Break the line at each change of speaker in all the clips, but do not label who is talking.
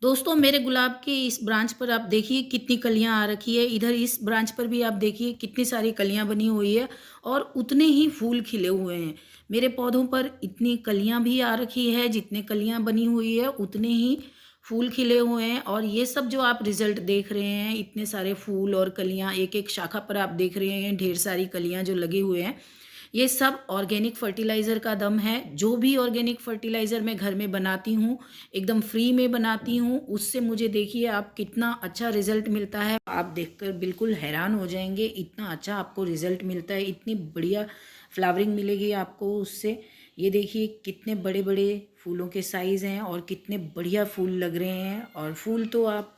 दोस्तों मेरे गुलाब के इस ब्रांच पर आप देखिए कितनी कलियां आ रखी है। इधर इस ब्रांच पर भी आप देखिए कितनी सारी कलियां बनी हुई है और उतने ही फूल खिले हुए हैं। मेरे पौधों पर इतनी कलियां भी आ रखी है, जितने कलियां बनी हुई है उतने ही फूल खिले हुए हैं। और ये सब जो आप रिजल्ट देख रहे हैं, इतने सारे फूल और कलियां, एक एक शाखा पर आप देख रहे हैं ढेर सारी कलियां जो लगे हुए हैं, ये सब ऑर्गेनिक फर्टिलाइज़र का दम है। जो भी ऑर्गेनिक फर्टिलाइज़र मैं घर में बनाती हूँ, एकदम फ्री में बनाती हूँ, उससे मुझे देखिए आप कितना अच्छा रिज़ल्ट मिलता है। आप देखकर बिल्कुल हैरान हो जाएंगे, इतना अच्छा आपको रिज़ल्ट मिलता है, इतनी बढ़िया फ्लावरिंग मिलेगी आपको उससे। ये देखिए कितने बड़े बड़े फूलों के साइज़ हैं और कितने बढ़िया फूल लग रहे हैं। और फूल तो आप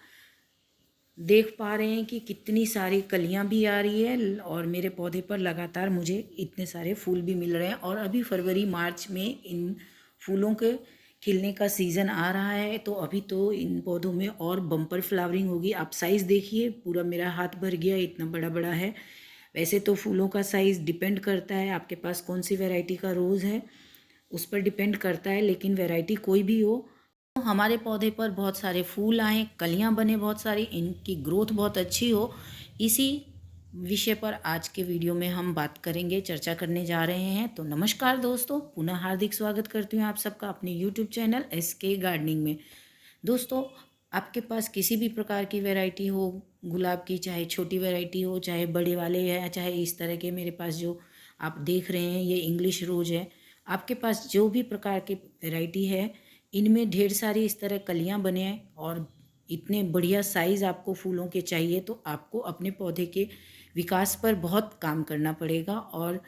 देख पा रहे हैं कि कितनी सारी कलियां भी आ रही है और मेरे पौधे पर लगातार मुझे इतने सारे फूल भी मिल रहे हैं। और अभी फरवरी मार्च में इन फूलों के खिलने का सीज़न आ रहा है, तो अभी तो इन पौधों में और बम्पर फ्लावरिंग होगी। आप साइज़ देखिए, पूरा मेरा हाथ भर गया, इतना बड़ा बड़ा है। वैसे तो फूलों का साइज़ डिपेंड करता है आपके पास कौन सी वैरायटी का रोज़ है, उस पर डिपेंड करता है, लेकिन वैरायटी कोई भी हो, हमारे पौधे पर बहुत सारे फूल आए, कलियां बने बहुत सारी, इनकी ग्रोथ बहुत अच्छी हो, इसी विषय पर आज के वीडियो में हम बात करेंगे, चर्चा करने जा रहे हैं। तो नमस्कार दोस्तों, पुनः हार्दिक स्वागत करती हूँ आप सबका अपने यूट्यूब चैनल SK गार्डनिंग में। दोस्तों, आपके पास किसी भी प्रकार की वैरायटी हो गुलाब की, चाहे छोटी वैरायटी हो, चाहे बड़े वाले हैं, चाहे इस तरह के मेरे पास जो आप देख रहे हैं ये इंग्लिश रोज है, आपके पास जो भी प्रकार की वैरायटी है, इनमें ढेर सारी इस तरह कलियां बने हैं और इतने बढ़िया साइज़ आपको फूलों के चाहिए, तो आपको अपने पौधे के विकास पर बहुत काम करना पड़ेगा। और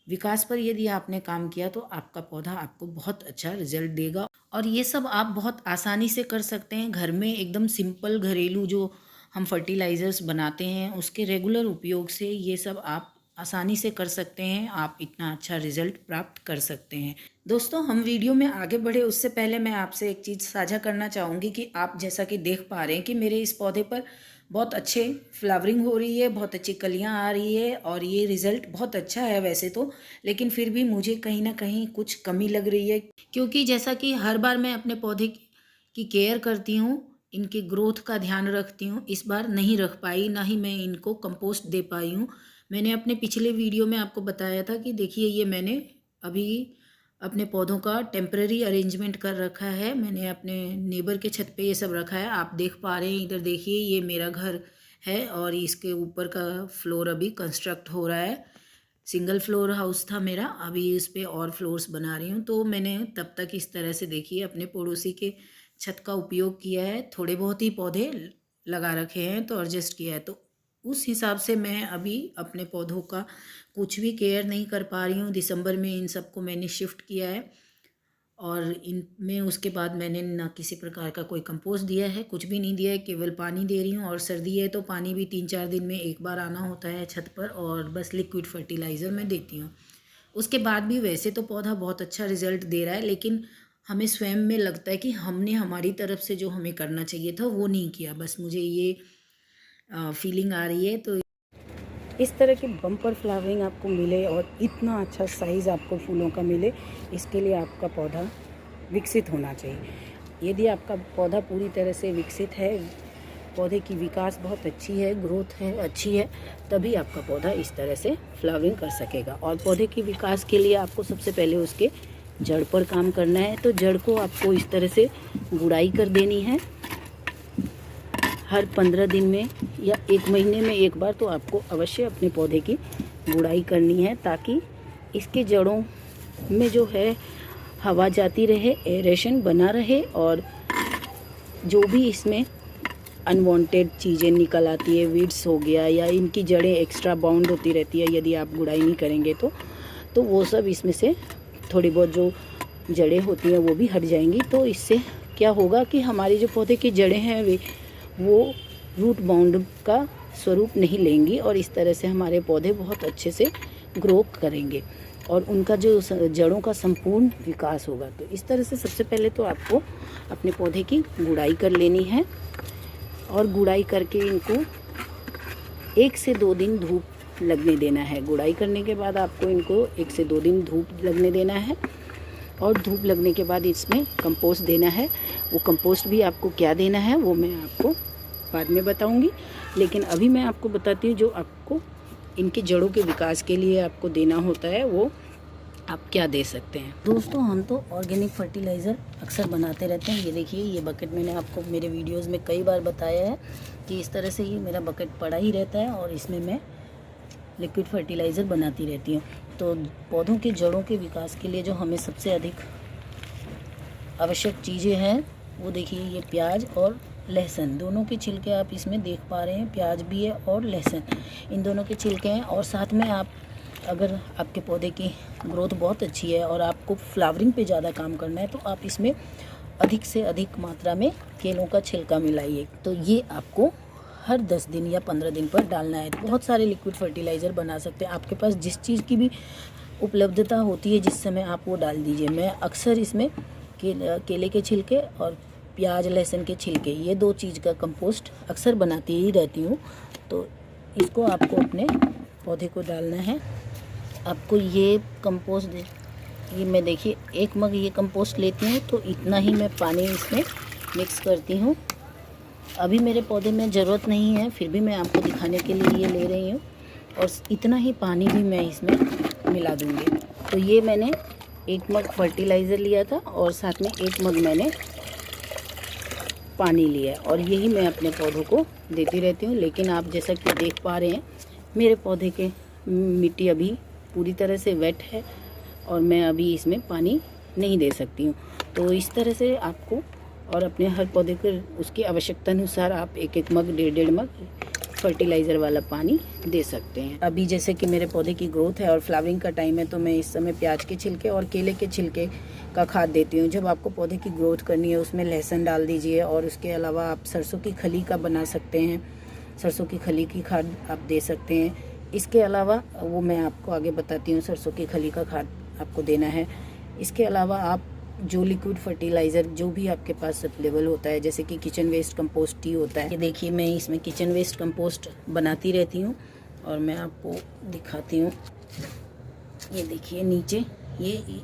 विकास पर यदि आपने काम किया तो आपका पौधा आपको बहुत अच्छा रिजल्ट देगा। और ये सब आप बहुत आसानी से कर सकते हैं घर में, एकदम सिंपल घरेलू जो हम फर्टिलाइज़र्स बनाते हैं उसके रेगुलर उपयोग से ये सब आप आसानी से कर सकते हैं। आप इतना अच्छा रिजल्ट प्राप्त कर सकते हैं। दोस्तों, हम वीडियो में आगे बढ़े उससे पहले मैं आपसे एक चीज़ साझा करना चाहूँगी कि आप जैसा कि देख पा रहे हैं कि मेरे इस पौधे पर बहुत अच्छे फ्लावरिंग हो रही है, बहुत अच्छी कलियां आ रही है और ये रिज़ल्ट बहुत अच्छा है वैसे तो, लेकिन फिर भी मुझे कहीं ना कहीं कुछ कमी लग रही है। क्योंकि जैसा कि हर बार मैं अपने पौधे की केयर करती हूँ, इनकी ग्रोथ का ध्यान रखती हूँ, इस बार नहीं रख पाई, ना ही मैं इनको कंपोस्ट दे पाई हूँ। मैंने अपने पिछले वीडियो में आपको बताया था कि देखिए ये मैंने अभी अपने पौधों का टेम्पररी अरेंजमेंट कर रखा है, मैंने अपने नेबर के छत पे ये सब रखा है। आप देख पा रहे हैं, इधर देखिए ये मेरा घर है और इसके ऊपर का फ्लोर अभी कंस्ट्रक्ट हो रहा है। सिंगल फ्लोर हाउस था मेरा, अभी इस पे और फ्लोर्स बना रही हूँ। तो मैंने तब तक इस तरह से देखिए अपने पड़ोसी के छत का उपयोग किया है, थोड़े बहुत ही पौधे लगा रखे हैं तो एडजस्ट किया है। तो उस हिसाब से मैं अभी अपने पौधों का कुछ भी केयर नहीं कर पा रही हूँ। दिसंबर में इन सबको मैंने शिफ्ट किया है और इनमें उसके बाद मैंने ना किसी प्रकार का कोई कंपोस्ट दिया है, कुछ भी नहीं दिया है, केवल पानी दे रही हूँ। और सर्दी है तो पानी भी 3-4 दिन में एक बार आना होता है छत पर, और बस लिक्विड फर्टिलाइज़र मैं देती हूँ। उसके बाद भी वैसे तो पौधा बहुत अच्छा रिजल्ट दे रहा है, लेकिन हमें स्वयं में लगता है कि हमने हमारी तरफ से जो हमें करना चाहिए था वो नहीं किया। बस मुझे ये फीलिंग आ रही है। तो इस तरह की बम्पर फ्लावरिंग आपको मिले और इतना अच्छा साइज़ आपको फूलों का मिले, इसके लिए आपका पौधा विकसित होना चाहिए। यदि आपका पौधा पूरी तरह से विकसित है, पौधे की विकास बहुत अच्छी है, ग्रोथ है अच्छी है, तभी आपका पौधा इस तरह से फ्लावरिंग कर सकेगा। और पौधे की विकास के लिए आपको सबसे पहले उसके जड़ पर काम करना है। तो जड़ को आपको इस तरह से गुड़ाई कर देनी है हर 15 दिन में या 1 महीने में एक बार। तो आपको अवश्य अपने पौधे की गुड़ाई करनी है, ताकि इसके जड़ों में जो है हवा जाती रहे, एरेशन बना रहे, और जो भी इसमें अनवांटेड चीज़ें निकल आती है, वीड्स हो गया या इनकी जड़ें एक्स्ट्रा बाउंड होती रहती है यदि आप गुड़ाई नहीं करेंगे तो वो सब इसमें से थोड़ी बहुत जो जड़ें होती हैं वो भी हट जाएंगी। तो इससे क्या होगा कि हमारी जो पौधे की जड़ें हैं वो रूट बाउंड का स्वरूप नहीं लेंगी और इस तरह से हमारे पौधे बहुत अच्छे से ग्रो करेंगे और उनका जो जड़ों का संपूर्ण विकास होगा। तो इस तरह से सबसे पहले तो आपको अपने पौधे की गुड़ाई कर लेनी है, और गुड़ाई करके इनको 1 से 2 दिन धूप लगने देना है। गुड़ाई करने के बाद आपको इनको 1 से 2 दिन धूप लगने देना है। और धूप लगने के बाद इसमें कंपोस्ट देना है। वो कंपोस्ट भी आपको क्या देना है वो मैं आपको बाद में बताऊंगी, लेकिन अभी मैं आपको बताती हूँ जो आपको इनकी जड़ों के विकास के लिए आपको देना होता है वो आप क्या दे सकते हैं। दोस्तों, हम तो ऑर्गेनिक फर्टिलाइज़र अक्सर बनाते रहते हैं। ये देखिए, ये बकेट मैंने आपको मेरे वीडियोस में कई बार बताया है कि इस तरह से ये मेरा बकेट पड़ा ही रहता है और इसमें मैं लिक्विड फर्टिलाइज़र बनाती रहती हूँ। तो पौधों के जड़ों के विकास के लिए जो हमें सबसे अधिक आवश्यक चीज़ें हैं वो देखिए, ये प्याज और लहसुन दोनों के छिलके आप इसमें देख पा रहे हैं। प्याज भी है और लहसुन, इन दोनों के छिलके हैं। और साथ में आप, अगर आपके पौधे की ग्रोथ बहुत अच्छी है और आपको फ्लावरिंग पे ज़्यादा काम करना है तो आप इसमें अधिक से अधिक मात्रा में केलों का छिलका मिलाइए। तो ये आपको हर 10 दिन या 15 दिन पर डालना है। बहुत सारे लिक्विड फर्टिलाइज़र बना सकते हैं, आपके पास जिस चीज़ की भी उपलब्धता होती है जिस समय आप वो डाल दीजिए। मैं अक्सर इसमें केले के छिलके और प्याज लहसुन के छिलके, ये 2 चीज़ का कंपोस्ट अक्सर बनाती ही रहती हूँ। तो इसको आपको अपने पौधे को डालना है। आपको ये कंपोस्ट ये मैं देखिए 1 मग ये कंपोस्ट लेती हूँ तो इतना ही मैं पानी इसमें मिक्स करती हूँ। अभी मेरे पौधे में ज़रूरत नहीं है, फिर भी मैं आपको दिखाने के लिए ये ले रही हूँ और इतना ही पानी भी मैं इसमें मिला दूँगी। तो ये मैंने 1 मग फर्टिलाइज़र लिया था और साथ में 1 मग मैंने पानी लिया है और यही मैं अपने पौधों को देती रहती हूँ। लेकिन आप जैसा कि देख पा रहे हैं मेरे पौधे के मिट्टी अभी पूरी तरह से वेट है और मैं अभी इसमें पानी नहीं दे सकती हूँ। तो इस तरह से आपको और अपने हर पौधे को उसकी आवश्यकता अनुसार आप 1-1 मग 1.5 मग फर्टिलाइज़र वाला पानी दे सकते हैं। अभी जैसे कि मेरे पौधे की ग्रोथ है और फ्लावरिंग का टाइम है तो मैं इस समय प्याज के छिलके और केले के छिलके का खाद देती हूँ। जब आपको पौधे की ग्रोथ करनी है उसमें लहसुन डाल दीजिए और उसके अलावा आप सरसों की खली का बना सकते हैं, सरसों की खली की खाद आप दे सकते हैं। इसके अलावा वो मैं आपको आगे बताती हूँ, सरसों की खली का खाद आपको देना है। इसके अलावा आप जो लिक्विड फर्टिलाइज़र जो भी आपके पास अवेलेबल होता है, जैसे कि किचन वेस्ट कंपोस्ट ही होता है। ये देखिए, मैं इसमें किचन वेस्ट कंपोस्ट बनाती रहती हूँ और मैं आपको दिखाती हूँ। ये देखिए नीचे ये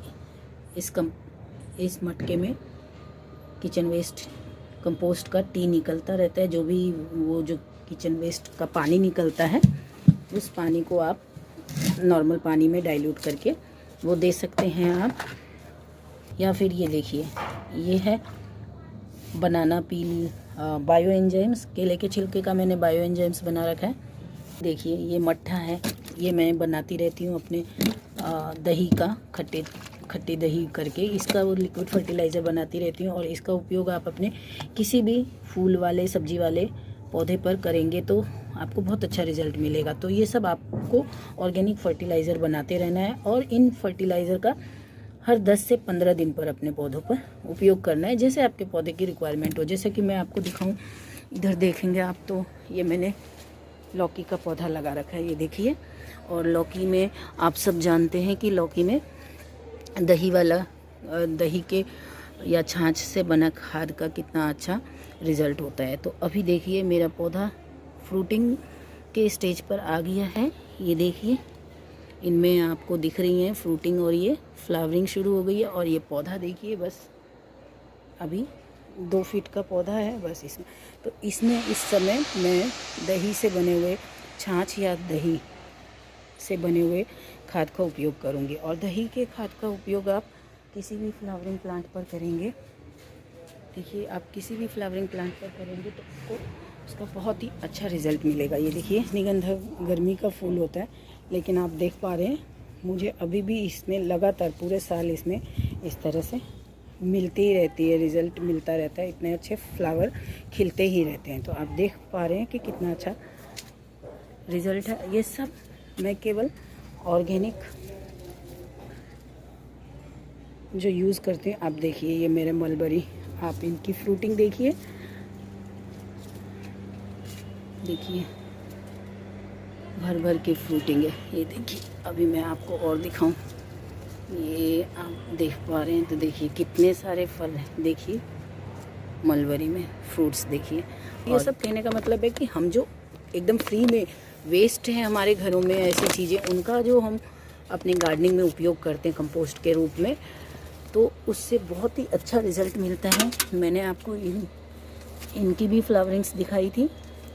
इस मटके में किचन वेस्ट कंपोस्ट का टी निकलता रहता है। जो भी वो जो किचन वेस्ट का पानी निकलता है उस पानी को आप नॉर्मल पानी में डाइल्यूट करके वो दे सकते हैं आप। या फिर ये देखिए, ये है बनाना पील बायो एंजाइम्स, केले के छिलके का मैंने बायो एंजाइम्स बना रखा है। देखिए ये मट्ठा है, ये मैं बनाती रहती हूँ अपने दही का, खट्टी दही करके इसका वो लिक्विड फर्टिलाइज़र बनाती रहती हूँ और इसका उपयोग आप अपने किसी भी फूल वाले सब्जी वाले पौधे पर करेंगे तो आपको बहुत अच्छा रिजल्ट मिलेगा। तो ये सब आपको ऑर्गेनिक फर्टिलाइज़र बनाते रहना है और इन फर्टिलाइज़र का हर 10 से 15 दिन पर अपने पौधों पर उपयोग करना है, जैसे आपके पौधे की रिक्वायरमेंट हो। जैसे कि मैं आपको दिखाऊं, इधर देखेंगे आप तो ये मैंने लौकी का पौधा लगा रखा है, ये देखिए। और लौकी में आप सब जानते हैं कि लौकी में दही के या छाछ से बना खाद का कितना अच्छा रिज़ल्ट होता है। तो अभी देखिए मेरा पौधा फ्रूटिंग के स्टेज पर आ गया है। ये देखिए, इनमें आपको दिख रही हैं फ्रूटिंग और ये फ्लावरिंग शुरू हो गई है। और ये पौधा देखिए, बस अभी 2 फीट का पौधा है बस इसमें। तो इसमें इस समय मैं दही से बने हुए छाछ या दही से बने हुए खाद का उपयोग करूँगी। और दही के खाद का उपयोग आप किसी भी फ्लावरिंग प्लांट पर करेंगे। देखिए, आप किसी भी फ्लावरिंग प्लांट पर करेंगे तो आपको उसका बहुत ही अच्छा रिज़ल्ट मिलेगा। ये देखिए, निगंधा गर्मी का फूल होता है, लेकिन आप देख पा रहे हैं मुझे अभी भी इसमें लगातार पूरे साल इसमें इस तरह से मिलती ही रहती है, रिज़ल्ट मिलता रहता है। इतने अच्छे फ्लावर खिलते ही रहते हैं। तो आप देख पा रहे हैं कि कितना अच्छा रिज़ल्ट है। ये सब मैं केवल ऑर्गेनिक जो यूज़ करते हैं। आप देखिए, ये मेरे मलबरी, आप इनकी फ्रूटिंग देखिए, भर भर की फ्रूटिंग है। ये देखिए, अभी मैं आपको और दिखाऊं, ये आप देख पा रहे हैं तो देखिए कितने सारे फल हैं। देखिए मलबरी में फ्रूट्स देखिए। ये सब कहने का मतलब है कि हम जो एकदम फ्री में वेस्ट है हमारे घरों में ऐसी चीज़ें, उनका जो हम अपने गार्डनिंग में उपयोग करते हैं कंपोस्ट के रूप में, तो उससे बहुत ही अच्छा रिज़ल्ट मिलता है। मैंने आपको इनकी भी फ्लावरिंग्स दिखाई थी।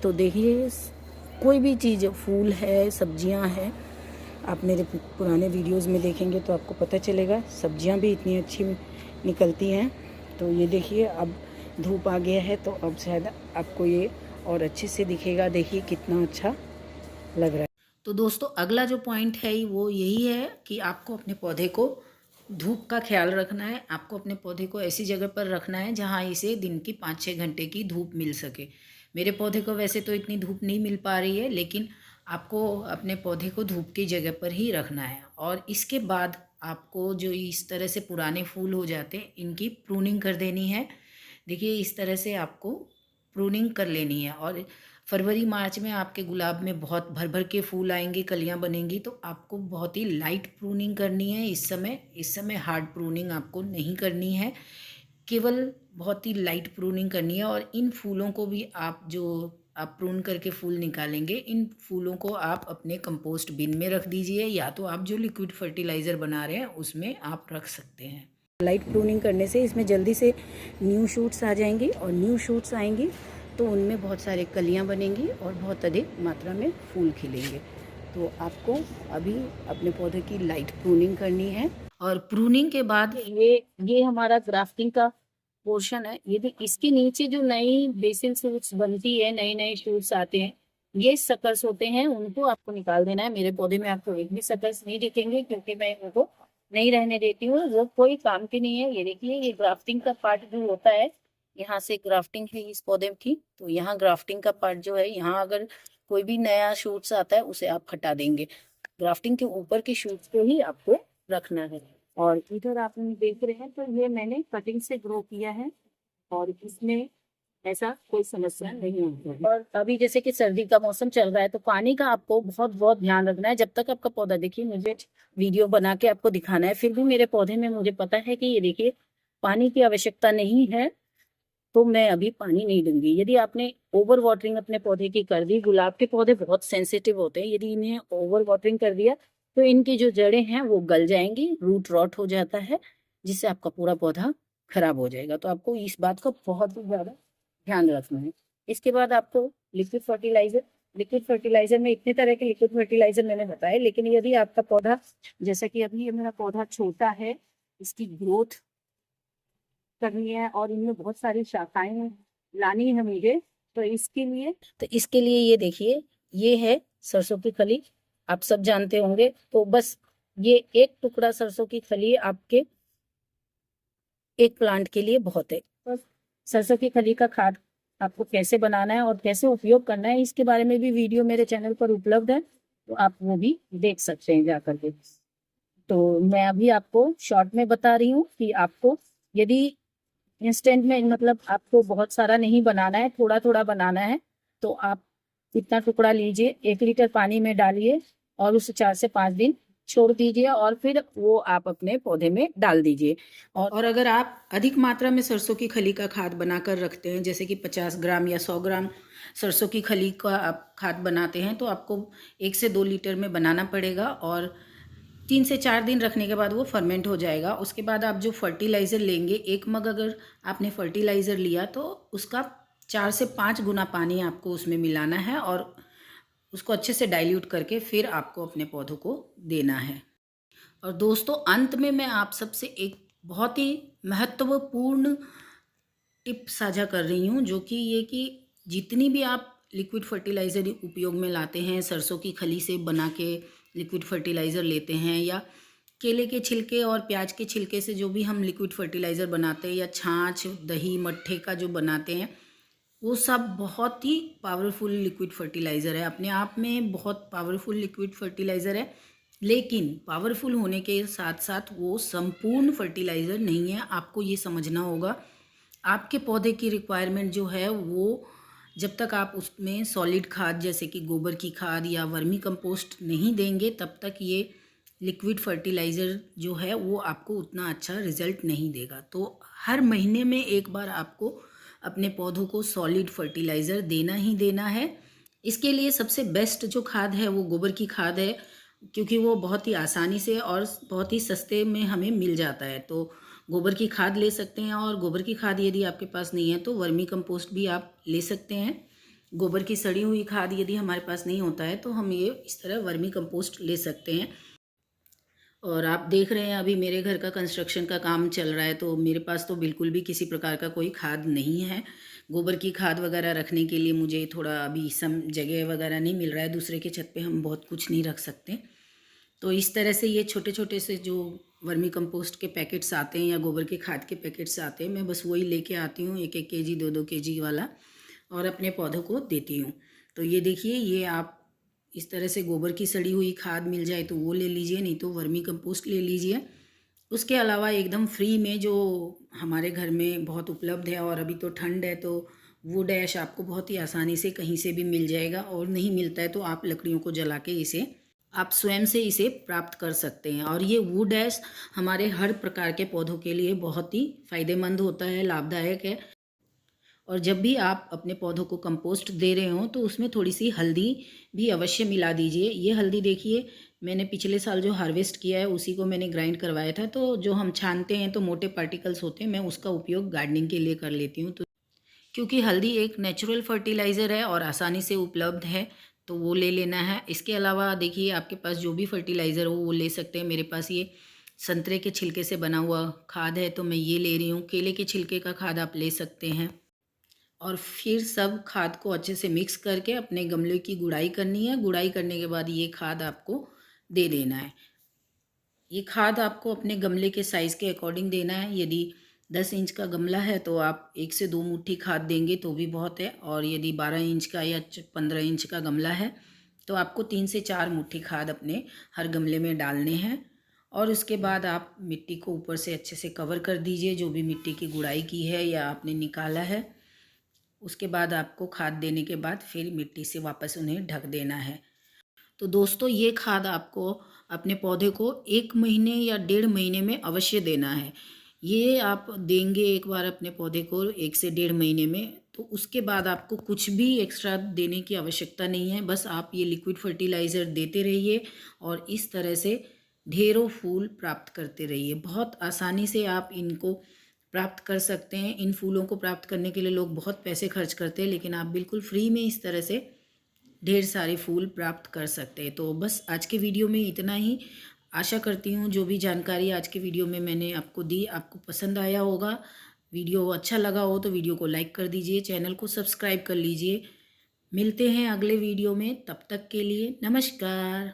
तो देखिए, कोई भी चीज़, फूल है, सब्जियां हैं, आप मेरे पुराने वीडियोस में देखेंगे तो आपको पता चलेगा, सब्जियां भी इतनी अच्छी निकलती हैं। तो ये देखिए, अब धूप आ गया है तो अब शायद आपको ये और अच्छे से दिखेगा। देखिए कितना अच्छा लग रहा है। तो दोस्तों, अगला जो पॉइंट है वो यही है कि आपको अपने पौधे को धूप का ख्याल रखना है। आपको अपने पौधे को ऐसी जगह पर रखना है जहाँ इसे दिन की 5-6 घंटे की धूप मिल सके। मेरे पौधे को वैसे तो इतनी धूप नहीं मिल पा रही है, लेकिन आपको अपने पौधे को धूप की जगह पर ही रखना है। और इसके बाद आपको जो इस तरह से पुराने फूल हो जाते हैं, इनकी प्रूनिंग कर देनी है। देखिए, इस तरह से आपको प्रूनिंग कर लेनी है। और फरवरी मार्च में आपके गुलाब में बहुत भर भर के फूल आएंगे, कलियां बनेंगी, तो आपको बहुत ही लाइट प्रूनिंग करनी है इस समय हार्ड प्रूनिंग आपको नहीं करनी है, केवल बहुत ही लाइट प्रूनिंग करनी है। और इन फूलों को भी आप प्रून करके फूल निकालेंगे, इन फूलों को आप अपने कंपोस्ट बिन में रख दीजिए, या तो आप जो लिक्विड फर्टिलाइज़र बना रहे हैं उसमें आप रख सकते हैं। लाइट प्रूनिंग करने से इसमें जल्दी से न्यू शूट्स आ जाएंगी, और न्यू शूट्स आएंगी तो उनमें बहुत सारे कलियां बनेंगी और बहुत अधिक मात्रा में फूल खिलेंगे। तो आपको अभी अपने पौधे की लाइट प्रूनिंग करनी है। और प्रूनिंग के बाद ये हमारा ग्राफ्टिंग का पोर्शन है। यदि इसके नीचे जो नई बेसिल शूट्स बनती है, नए नए शूट्स आते हैं, ये सकर्स होते हैं, उनको आपको निकाल देना है। मेरे पौधे में आपको एक भी सकर्स नहीं दिखेंगे, क्योंकि मैं उनको नहीं रहने देती हूँ, वो कोई काम की नहीं है। ये देखिए, ये ग्राफ्टिंग का पार्ट जो होता है, यहाँ से ग्राफ्टिंग है इस पौधे की, तो यहाँ ग्राफ्टिंग का पार्ट जो है, यहाँ अगर कोई भी नया शूट्स आता है उसे आप हटा देंगे। ग्राफ्टिंग के ऊपर की शूट्स को ही आपको रखना है। और इधर आप देख रहे हैं, तो ये मैंने कटिंग से ग्रो किया है और इसमें ऐसा कोई समस्या नहीं होती है। और अभी जैसे कि सर्दी का मौसम चल रहा है, तो पानी का आपको बहुत बहुत ध्यान रखना है। जब तक आपका पौधा, देखिए मुझे वीडियो बना के आपको दिखाना है, फिर भी मेरे पौधे में मुझे पता है कि ये देखिए पानी की आवश्यकता नहीं है, तो मैं अभी पानी नहीं दूंगी। यदि आपने ओवर वाटरिंग अपने पौधे की कर दी, गुलाब के पौधे बहुत सेंसिटिव होते हैं, यदि इन्हें ओवर वाटरिंग कर दिया तो इनकी जो जड़ें हैं वो गल जाएंगी, रूट रॉट हो जाता है, जिससे आपका पूरा पौधा खराब हो जाएगा। तो आपको इस बात का बहुत ही ज्यादा ध्यान रखना है। इसके बाद आपको लिक्विड फर्टिलाइजर में इतने तरह के लिक्विड फर्टिलाइजर मैंने बताए, लेकिन यदि आपका पौधा, जैसा कि अभी ये मेरा पौधा छोटा है, इसकी ग्रोथ करनी है और इनमें बहुत सारी शाखाएं लानी है मुझे, तो इसके लिए ये देखिए, ये है सरसों की खली। आप सब जानते होंगे। तो बस ये एक टुकड़ा सरसों की खली आपके एक प्लांट के लिए बहुत है। तो सरसों की खली का खाद आपको कैसे बनाना है और कैसे उपयोग करना है, इसके बारे में भी वीडियो मेरे चैनल पर उपलब्ध है, तो आप वो भी देख सकते हैं जाकर के। तो मैं अभी आपको शॉर्ट में बता रही हूँ कि आपको यदि इंस्टेंट में, मतलब आपको बहुत सारा नहीं बनाना है, थोड़ा थोड़ा बनाना है, तो आप इतना टुकड़ा लीजिए, 1 लीटर पानी में डालिए और उसे 4 से 5 दिन छोड़ दीजिए, और फिर वो आप अपने पौधे में डाल दीजिए। और अगर आप अधिक मात्रा में सरसों की खली का खाद बनाकर रखते हैं, जैसे कि 50 ग्राम या 100 ग्राम सरसों की खली का आप खाद बनाते हैं, तो आपको 1 से 2 लीटर में बनाना पड़ेगा। और 3 से 4 दिन रखने के बाद वो फर्मेंट हो जाएगा। उसके बाद आप जो फर्टिलाइज़र लेंगे, 1 मग अगर आपने फर्टिलाइज़र लिया तो उसका 4 से 5 गुना पानी आपको उसमें मिलाना है, और उसको अच्छे से डाइल्यूट करके फिर आपको अपने पौधों को देना है। और दोस्तों, अंत में मैं आप सबसे एक बहुत ही महत्वपूर्ण टिप साझा कर रही हूँ, जो कि ये कि जितनी भी आप लिक्विड फर्टिलाइज़र उपयोग में लाते हैं, सरसों की खली से बना के लिक्विड फर्टिलाइज़र लेते हैं, या केले के छिलके और प्याज के छिलके से जो भी हम लिक्विड फर्टिलाइज़र बनाते हैं, या छाछ, दही, मट्ठे का जो बनाते हैं, वो सब बहुत ही पावरफुल लिक्विड फर्टिलाइज़र है, अपने आप में बहुत पावरफुल लिक्विड फर्टिलाइज़र है। लेकिन पावरफुल होने के साथ साथ वो संपूर्ण फर्टिलाइज़र नहीं है। आपको ये समझना होगा, आपके पौधे की रिक्वायरमेंट जो है वो, जब तक आप उसमें सॉलिड खाद जैसे कि गोबर की खाद या वर्मी कंपोस्ट नहीं देंगे, तब तक ये लिक्विड फर्टिलाइज़र जो है वो आपको उतना अच्छा रिज़ल्ट नहीं देगा। तो हर महीने में एक बार आपको अपने पौधों को सॉलिड फर्टिलाइज़र देना ही देना है। इसके लिए सबसे बेस्ट जो खाद है वो गोबर की खाद है, क्योंकि वो बहुत ही आसानी से और बहुत ही सस्ते में हमें मिल जाता है। तो गोबर की खाद ले सकते हैं, और गोबर की खाद यदि आपके पास नहीं है तो वर्मी कंपोस्ट भी आप ले सकते हैं। गोबर की सड़ी हुई खाद यदि हमारे पास नहीं होता है तो हम ये इस तरह वर्मी कंपोस्ट ले सकते हैं। और आप देख रहे हैं अभी मेरे घर का कंस्ट्रक्शन का काम चल रहा है, तो मेरे पास तो बिल्कुल भी किसी प्रकार का कोई खाद नहीं है। गोबर की खाद वगैरह रखने के लिए मुझे थोड़ा अभी सम जगह वगैरह नहीं मिल रहा है, दूसरे के छत पे हम बहुत कुछ नहीं रख सकते। तो इस तरह से ये छोटे छोटे से जो वर्मी कंपोस्ट के पैकेट्स आते हैं या गोबर के खाद के पैकेट्स आते हैं, मैं बस वही लेके आती हूँ, 1-1 केजी 2-2 केजी वाला, और अपने पौधों को देती हूँ। तो ये देखिए, ये आप इस तरह से गोबर की सड़ी हुई खाद मिल जाए तो वो ले लीजिए, नहीं तो वर्मी कंपोस्ट ले लीजिए। उसके अलावा एकदम फ्री में जो हमारे घर में बहुत उपलब्ध है, और अभी तो ठंड है तो वुड ऐश आपको बहुत ही आसानी से कहीं से भी मिल जाएगा, और नहीं मिलता है तो आप लकड़ियों को जला के इसे आप स्वयं से इसे प्राप्त कर सकते हैं। और ये वुड ऐश हमारे हर प्रकार के पौधों के लिए बहुत ही फ़ायदेमंद होता है, लाभदायक है। और जब भी आप अपने पौधों को कंपोस्ट दे रहे हों तो उसमें थोड़ी सी हल्दी भी अवश्य मिला दीजिए। ये हल्दी देखिए, मैंने पिछले साल जो हार्वेस्ट किया है उसी को मैंने ग्राइंड करवाया था, तो जो हम छानते हैं तो मोटे पार्टिकल्स होते हैं, मैं उसका उपयोग गार्डनिंग के लिए कर लेती हूँ। तो क्योंकि हल्दी एक नेचुरल फर्टिलाइज़र है और आसानी से उपलब्ध है, तो वो ले लेना है। इसके अलावा देखिए, आपके पास जो भी फर्टिलाइज़र हो वो ले सकते हैं। मेरे पास ये संतरे के छिलके से बना हुआ खाद है तो मैं ये ले रही हूँ। केले के छिलके का खाद आप ले सकते हैं। और फिर सब खाद को अच्छे से मिक्स करके अपने गमले की गुड़ाई करनी है। गुड़ाई करने के बाद ये खाद आपको दे देना है। ये खाद आपको अपने गमले के साइज़ के अकॉर्डिंग देना है। यदि 10 इंच का गमला है तो आप 1 से 2 मुट्ठी खाद देंगे तो भी बहुत है, और यदि 12 इंच का या 15 इंच का गमला है तो आपको 3 से 4 मुट्ठी खाद अपने हर गमले में डालने हैं। और उसके बाद आप मिट्टी को ऊपर से अच्छे से कवर कर दीजिए, जो भी मिट्टी की गुड़ाई की है या आपने निकाला है। उसके बाद आपको खाद देने के बाद फिर मिट्टी से वापस उन्हें ढक देना है। तो दोस्तों, ये खाद आपको अपने पौधे को 1 महीने या 1.5 महीने में अवश्य देना है। ये आप देंगे एक बार अपने पौधे को 1 से 1.5 महीने में, तो उसके बाद आपको कुछ भी एक्स्ट्रा देने की आवश्यकता नहीं है। बस आप ये लिक्विड फर्टिलाइज़र देते रहिए और इस तरह से ढेरों फूल प्राप्त करते रहिए। बहुत आसानी से आप इनको प्राप्त कर सकते हैं। इन फूलों को प्राप्त करने के लिए लोग बहुत पैसे खर्च करते हैं, लेकिन आप बिल्कुल फ्री में इस तरह से ढेर सारे फूल प्राप्त कर सकते हैं। तो बस आज के वीडियो में इतना ही। आशा करती हूँ जो भी जानकारी आज के वीडियो में मैंने आपको दी, आपको पसंद आया होगा। वीडियो अच्छा लगा हो तो वीडियो को लाइक कर दीजिए, चैनल को सब्सक्राइब कर लीजिए। मिलते हैं अगले वीडियो में, तब तक के लिए नमस्कार।